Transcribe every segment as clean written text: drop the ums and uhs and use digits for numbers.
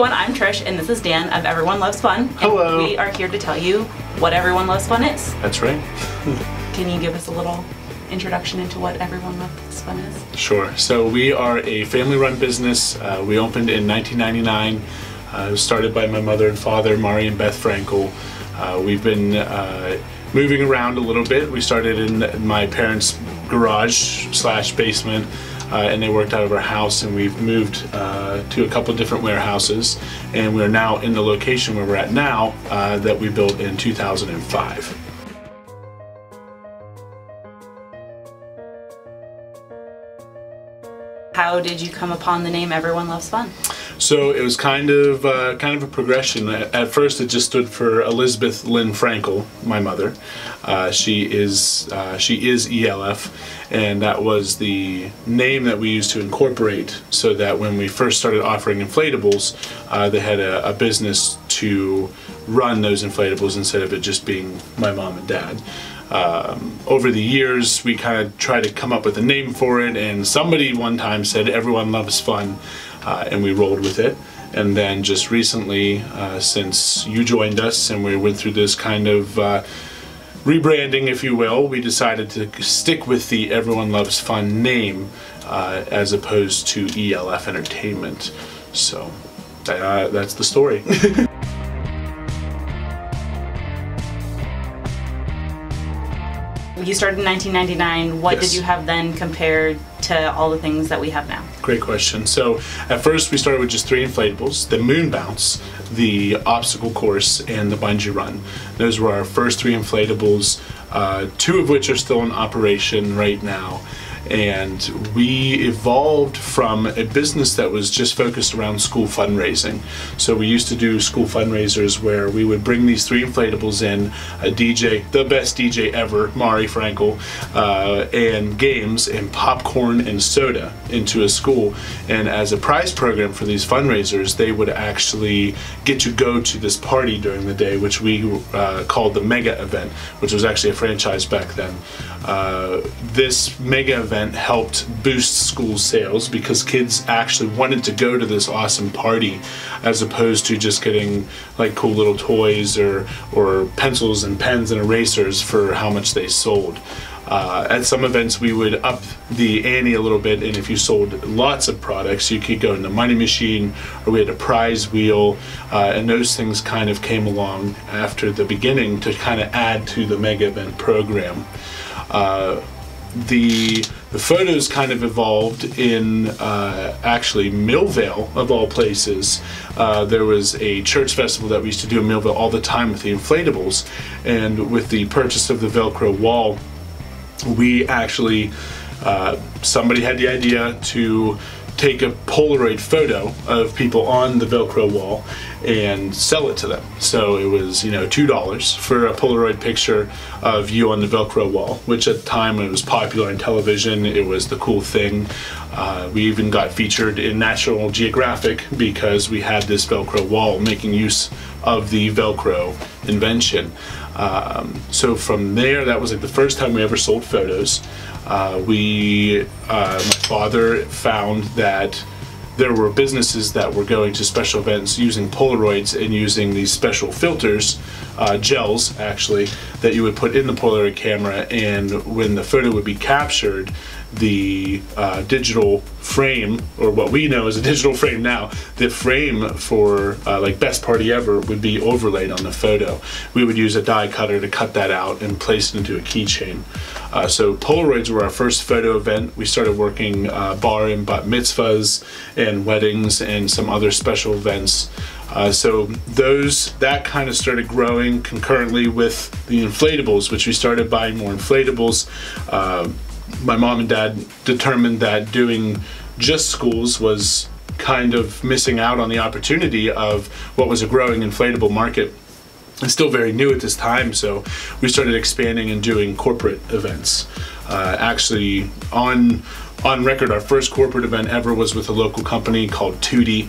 everyone, I'm Trish and this is Dan of Everyone Loves Fun. Hello. And we are here to tell you what Everyone Loves Fun is. That's right. Can you give us a little introduction into what Everyone Loves Fun is? Sure. So we are a family-run business. We opened in 1999. It was started by my mother and father, Maury and Beth Frankel. We've been moving around a little bit. We started in my parents' garage/basement. And they worked out of our house, and we've moved to a couple different warehouses, and we're now in the location where we're at now that we built in 2005. How did you come upon the name Everyone Loves Fun? So it was kind of a progression. At first, it just stood for Elizabeth Lynn Frankel, my mother. She is E.L.F, and that was the name that we used to incorporate, so that when we first started offering inflatables, they had a business to run those inflatables instead of it just being my mom and dad. Over the years, we kind of tried to come up with a name for it, and somebody one time said Everyone Loves Fun, and we rolled with it. And then just recently, since you joined us and we went through this kind of rebranding, if you will, we decided to stick with the Everyone Loves Fun name as opposed to E.L.F. Entertainment. So that's the story. You started in 1999. What Yes. did you have then compared to all the things that we have now? Great question. So at first we started with just 3 inflatables: the moon bounce, the obstacle course, and the bungee run. Those were our first 3 inflatables, 2 of which are still in operation right now. And we evolved from a business that was just focused around school fundraising. So we used to do school fundraisers where we would bring these 3 inflatables in, a DJ, the best DJ ever, Maury Frankel, and games and popcorn and soda into a school. And as a prize program for these fundraisers, they would actually get to go to this party during the day, which we called the mega event, which was actually a franchise back then. This mega event helped boost school sales because kids actually wanted to go to this awesome party, as opposed to just getting like cool little toys or pencils and pens and erasers for how much they sold. At some events we would up the ante a little bit, and if you sold lots of products you could go in the money machine, or we had a prize wheel, and those things kind of came along after the beginning to kind of add to the mega event program. The photos kind of evolved in actually Millvale, of all places. There was a church festival that we used to do in Millvale all the time with the inflatables, and with the purchase of the Velcro Wall, we actually, somebody had the idea to take a Polaroid photo of people on the Velcro wall and sell it to them. So it was, you know, $2 for a Polaroid picture of you on the Velcro wall, which at the time it was popular on television. It was the cool thing. We even got featured in National Geographic because we had this Velcro wall, making use of the Velcro invention. So from there, that was like the first time we ever sold photos. My father found that there were businesses that were going to special events using Polaroids and using these special filters, gels actually, that you would put in the Polaroid camera, and when the photo would be captured, the digital frame, or what we know as a digital frame now, the frame for like Best Party Ever would be overlaid on the photo. We would use a die cutter to cut that out and place it into a keychain. So Polaroids were our first photo event. We started working bar and bat mitzvahs and weddings and some other special events. So that kind of started growing concurrently with the inflatables, which we started buying more inflatables. My mom and dad determined that doing just schools was kind of missing out on the opportunity of what was a growing inflatable market. It's still very new at this time, so we started expanding and doing corporate events. Actually, on record, our first corporate event ever was with a local company called Tootie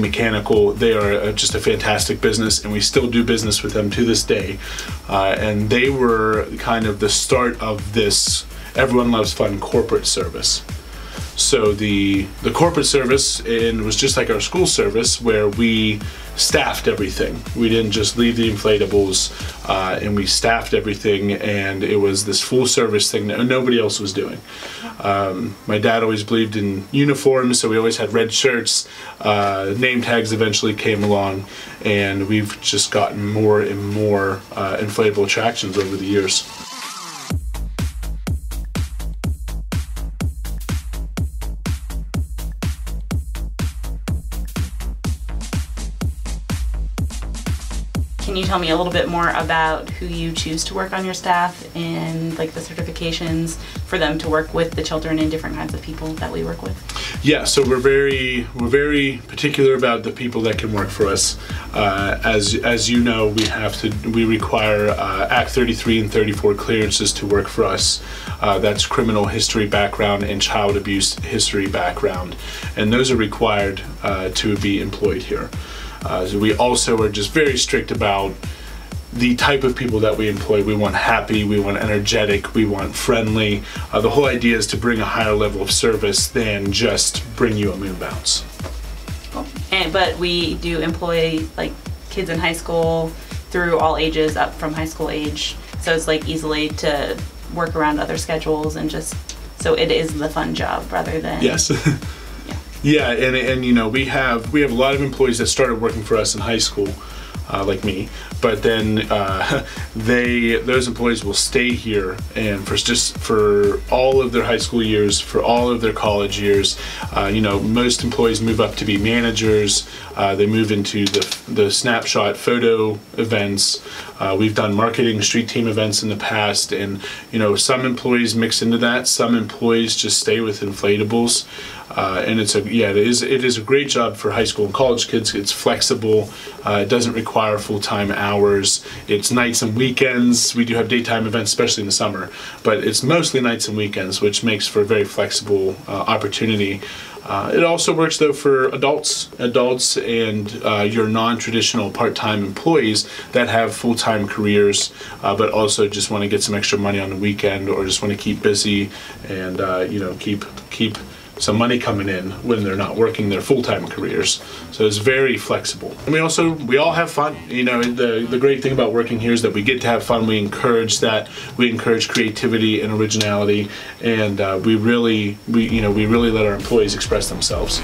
Mechanical. They are just a fantastic business, and we still do business with them to this day. And they were kind of the start of this Everyone Loves Fun corporate service. So the corporate service was just like our school service, where we staffed everything. We didn't just leave the inflatables, and we staffed everything, and it was this full service thing that nobody else was doing. My dad always believed in uniforms, so we always had red shirts. Name tags eventually came along, and we've just gotten more and more inflatable attractions over the years. Can you tell me a little bit more about who you choose to work on your staff and like the certifications for them to work with the children and different kinds of people that we work with? Yeah, so we're very particular about the people that can work for us. As you know, we require Act 33 and 34 clearances to work for us. That's criminal history background and child abuse history background, and those are required to be employed here. So we also are just very strict about the type of people that we employ. We want happy, we want energetic, we want friendly. The whole idea is to bring a higher level of service than just bring you a moon bounce. Cool. But we do employ like kids in high school through all ages up from high school age. So it's like easily to work around other schedules and just, so it is the fun job rather than... Yes. Yeah, and you know, we have a lot of employees that started working for us in high school, like me, but then those employees will stay here and for all of their high school years, for all of their college years. You know, most employees move up to be managers. They move into the Snapshot photo events. We've done marketing street team events in the past, and you know, some employees mix into that. Some employees just stay with inflatables. And it is a great job for high school and college kids. It's flexible. It doesn't require full-time hours. It's nights and weekends. We do have daytime events, especially in the summer, but it's mostly nights and weekends, which makes for a very flexible opportunity. It also works though for adults and your non-traditional part-time employees that have full-time careers, but also just want to get some extra money on the weekend, or just want to keep busy and you know, keep some money coming in when they're not working their full-time careers. So it's very flexible. And we all have fun. You know, the great thing about working here is that we get to have fun. We encourage that. We encourage creativity and originality, and we really let our employees express themselves.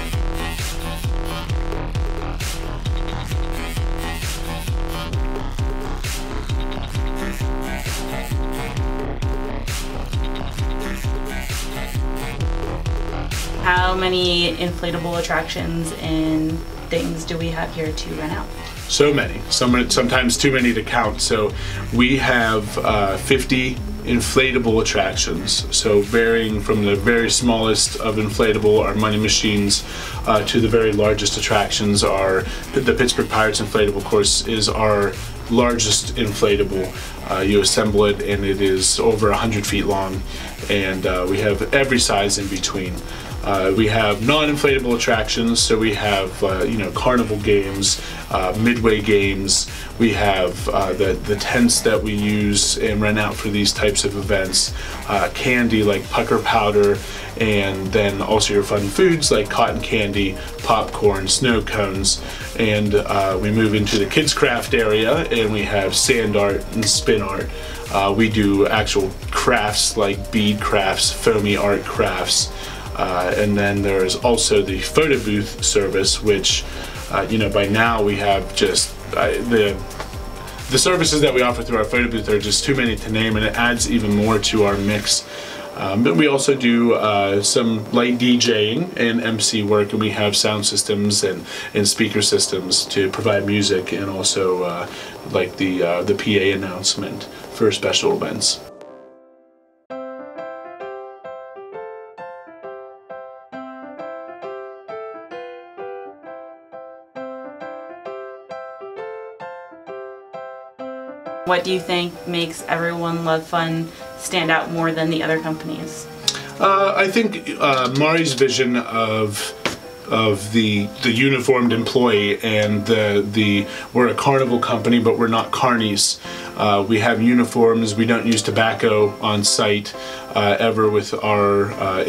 How many inflatable attractions and things do we have here to rent out? So many, sometimes too many to count. So we have 50 inflatable attractions, so varying from the very smallest of inflatable, our money machines, to the very largest attractions. Are the Pittsburgh Pirates inflatable, of course, is our largest inflatable. You assemble it and it is over 100 feet long, and we have every size in between. We have non-inflatable attractions, so we have you know, carnival games, midway games. We have the tents that we use and rent out for these types of events, candy like pucker powder, and then also your fun foods like cotton candy, popcorn, snow cones. And we move into the kids craft area, and we have sand art and spin art. We do actual crafts like bead crafts, foamy art crafts. And then there's also the photo booth service, which, you know, by now we have just the services that we offer through our photo booth are just too many to name, and it adds even more to our mix. But we also do some light DJing and MC work, and we have sound systems and speaker systems to provide music, and also like the PA announcement for special events. What do you think makes Everyone Love Fun stand out more than the other companies? I think Maury's vision of of the uniformed employee, and we're a carnival company, but we're not carnies. We have uniforms. We don't use tobacco on site ever with in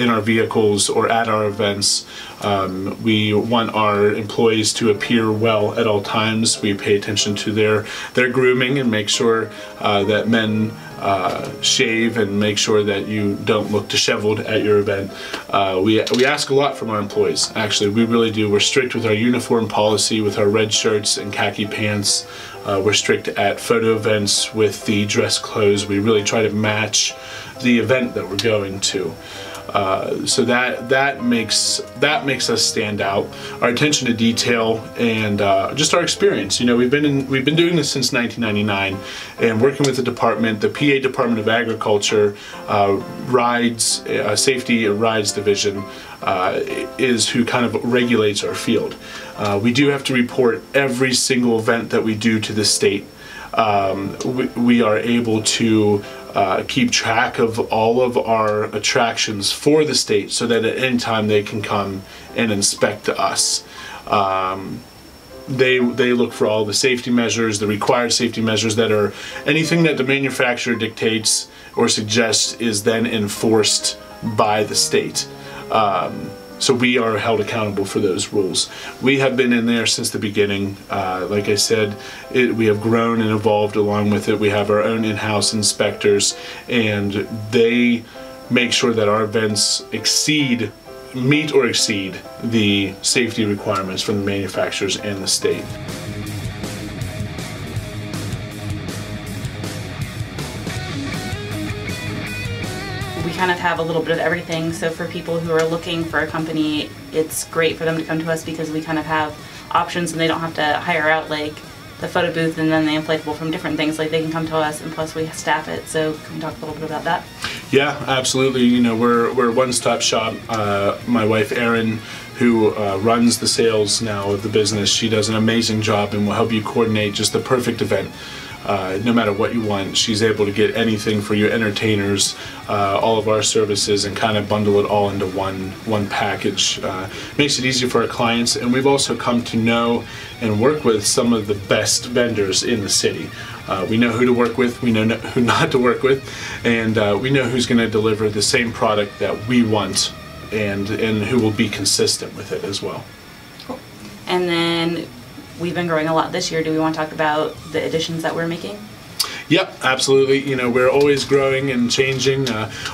our vehicles or at our events. We want our employees to appear well at all times. We pay attention to their grooming and make sure that men shave and make sure that you don't look disheveled at your event. We ask a lot from our employees, actually. We really do. We're strict with our uniform policy, with our red shirts and khaki pants. We're strict at photo events with the dress clothes. We really try to match the event that we're going to. So that makes us stand out. Our attention to detail and just our experience. You know, we've been doing this since 1999, and working with the department, the PA Department of Agriculture, Safety Rides Division is who kind of regulates our field. We do have to report every single event that we do to the state. We are able to keep track of all of our attractions for the state so that at any time they can come and inspect us. They look for all the safety measures, the required safety measures that are anything that the manufacturer dictates or suggests is then enforced by the state. So we are held accountable for those rules. We have been in there since the beginning. Like I said, we have grown and evolved along with it. We have our own in-house inspectors, and they make sure that our events meet or exceed the safety requirements from the manufacturers and the state. We kind of have a little bit of everything, so for people who are looking for a company, it's great for them to come to us because we kind of have options and they don't have to hire out like the photo booth and then the inflatable from different things. Like, they can come to us, and plus we staff it. So can we talk a little bit about that? Yeah, absolutely. You know, we're a one-stop shop. My wife Erin, who runs the sales now of the business, she does an amazing job and will help you coordinate just the perfect event. No matter what you want, she's able to get anything for your entertainers, all of our services, and kind of bundle it all into one package. Makes it easy for our clients, and we've also come to know and work with some of the best vendors in the city. We know who to work with, we know who not to work with, and we know who's going to deliver the same product that we want, and who will be consistent with it as well. Cool. And then we've been growing a lot this year. Do we want to talk about the additions that we're making? Yep, absolutely. You know, we're always growing and changing.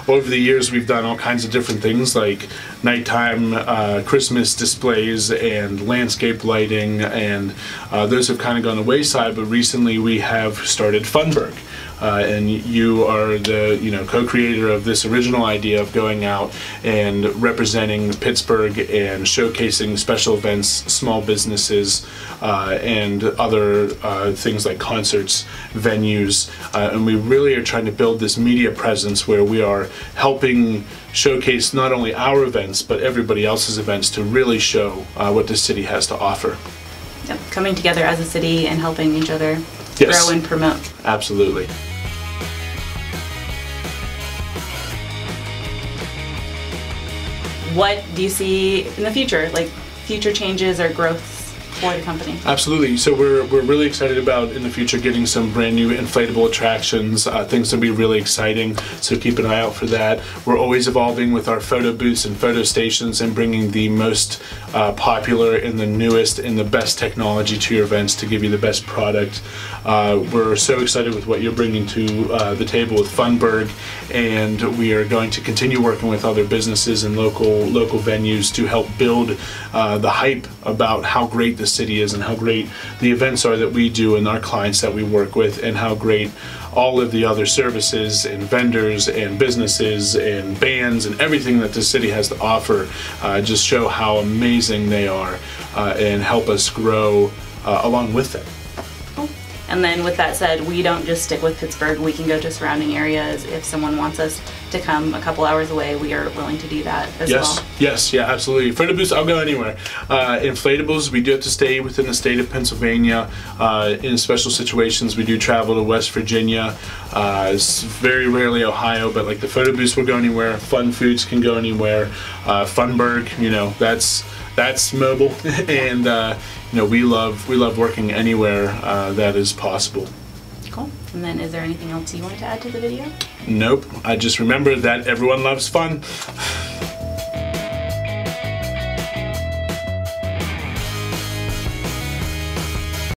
Over the years, we've done all kinds of different things like nighttime Christmas displays and landscape lighting, and those have kind of gone the wayside, but recently we have started Funburg. And you are the co-creator of this original idea of going out and representing Pittsburgh and showcasing special events, small businesses, and other things like concerts, venues, and we really are trying to build this media presence where we are helping showcase not only our events but everybody else's events to really show what the city has to offer. Yep, coming together as a city and helping each other grow and promote. Absolutely. What do you see in the future, like future changes or growth for the company? Absolutely. So we're really excited about in the future getting some brand new inflatable attractions, things to be really exciting, so keep an eye out for that. We're always evolving with our photo booths and photo stations and bringing the most popular and the newest and the best technology to your events to give you the best product. We're so excited with what you're bringing to the table with Funburg, and we are going to continue working with other businesses and local venues to help build the hype about how great the city is and how great the events are that we do and our clients that we work with, and how great all of the other services and vendors and businesses and bands and everything that the city has to offer just show how amazing they are and help us grow along with them. And then with that said, we don't just stick with Pittsburgh. We can go to surrounding areas. If someone wants us to come a couple hours away, we are willing to do that as well. Yes, yeah, absolutely. Photo booths, I'll go anywhere. Inflatables, we do have to stay within the state of Pennsylvania. In special situations, we do travel to West Virginia. Very rarely Ohio, but like the photo booths will go anywhere. Fun Foods can go anywhere. Funburg, that's that's mobile, and you know, we love working anywhere that is possible. Cool. And then is there anything else you want to add to the video? Nope. I just remember that everyone loves fun.